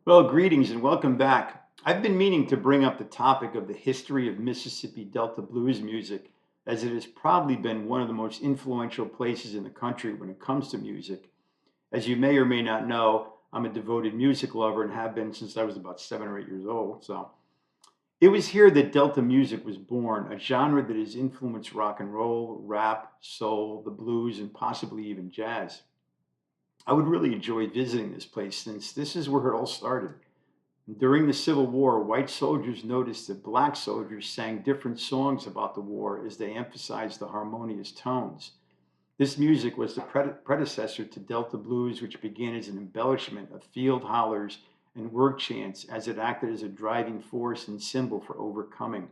Well, greetings and welcome back. I've been meaning to bring up the topic of the history of Mississippi Delta blues music, as it has probably been one of the most influential places in the country when it comes to music. As you may or may not know, I'm a devoted music lover and have been since I was about 7 or 8 years old. So it was here that Delta music was born, a genre that has influenced rock and roll, rap, soul, the blues, and possibly even jazz. I would really enjoy visiting this place since this is where it all started. During the Civil War, white soldiers noticed that black soldiers sang different songs about the war as they emphasized the harmonious tones. This music was the predecessor to Delta blues, which began as an embellishment of field hollers and work chants as it acted as a driving force and symbol for overcoming.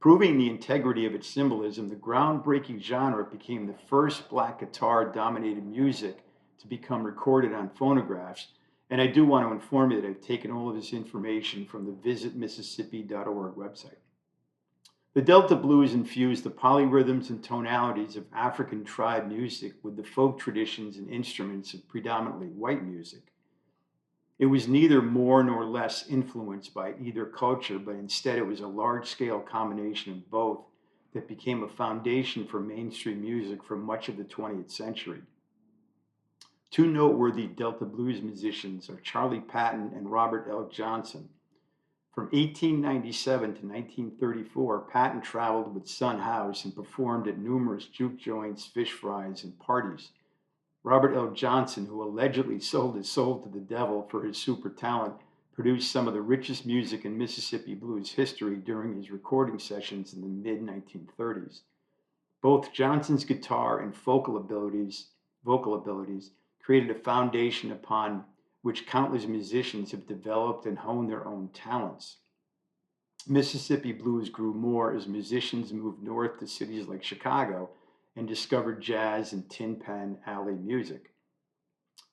Proving the integrity of its symbolism, the groundbreaking genre became the first black guitar dominated music to become recorded on phonographs. And I do want to inform you that I've taken all of this information from the visitmississippi.org website. The Delta blues infused the polyrhythms and tonalities of African tribe music with the folk traditions and instruments of predominantly white music. It was neither more nor less influenced by either culture, but instead it was a large scale combination of both that became a foundation for mainstream music for much of the 20th century. Two noteworthy Delta blues musicians are Charlie Patton and Robert L. Johnson. From 1897 to 1934, Patton traveled with Son House and performed at numerous juke joints, fish fries, and parties. Robert L. Johnson, who allegedly sold his soul to the devil for his super talent, produced some of the richest music in Mississippi blues history during his recording sessions in the mid 1930s. Both Johnson's guitar and vocal abilities created a foundation upon which countless musicians have developed and honed their own talents. Mississippi blues grew more as musicians moved north to cities like Chicago and discovered jazz and tin pan alley music.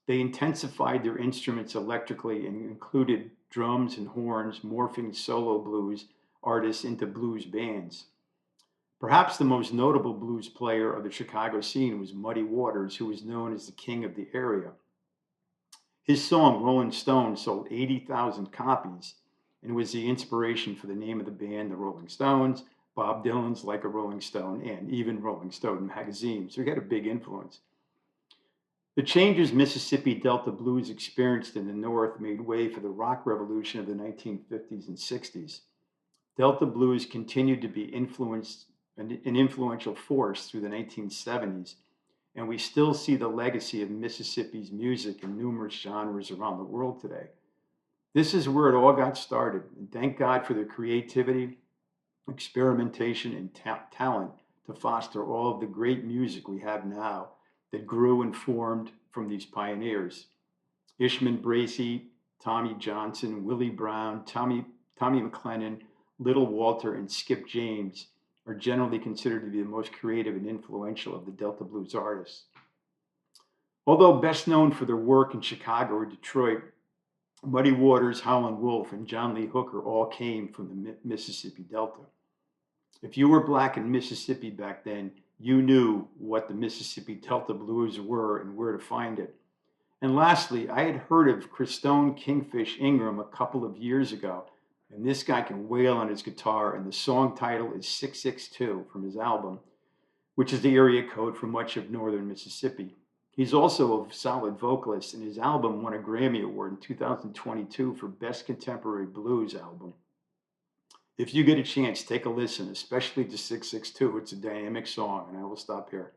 They intensified their instruments electrically and included drums and horns, morphing solo blues artists into blues bands. Perhaps the most notable blues player of the Chicago scene was Muddy Waters, who was known as the king of the area. His song Rolling Stone sold 80,000 copies and was the inspiration for the name of the band, the Rolling Stones, Bob Dylan's Like a Rolling Stone, and even Rolling Stone magazine. So he had a big influence. The changes Mississippi Delta blues experienced in the North made way for the rock revolution of the 1950s and 60s. Delta blues continued to be an influential force through the 1970s, and we still see the legacy of Mississippi's music in numerous genres around the world today. This is where it all got started, and thank God for the creativity, experimentation, and talent to foster all of the great music we have now that grew and formed from these pioneers. Ishman Bracey, Tommy Johnson, Willie Brown, Tommy McLennan, Little Walter, and Skip James are generally considered to be the most creative and influential of the Delta blues artists. Although best known for their work in Chicago or Detroit, Muddy Waters, Howlin' Wolf, and John Lee Hooker all came from the Mississippi Delta. If you were black in Mississippi back then, you knew what the Mississippi Delta blues were and where to find it. And lastly, I had heard of Christone Kingfish Ingram a couple of years ago, and this guy can wail on his guitar, and the song title is 662 from his album, which is the area code for much of northern Mississippi. He's also a solid vocalist, and his album won a Grammy Award in 2022 for Best Contemporary Blues Album. If you get a chance, take a listen, especially to 662. It's a dynamic song, and I will stop here.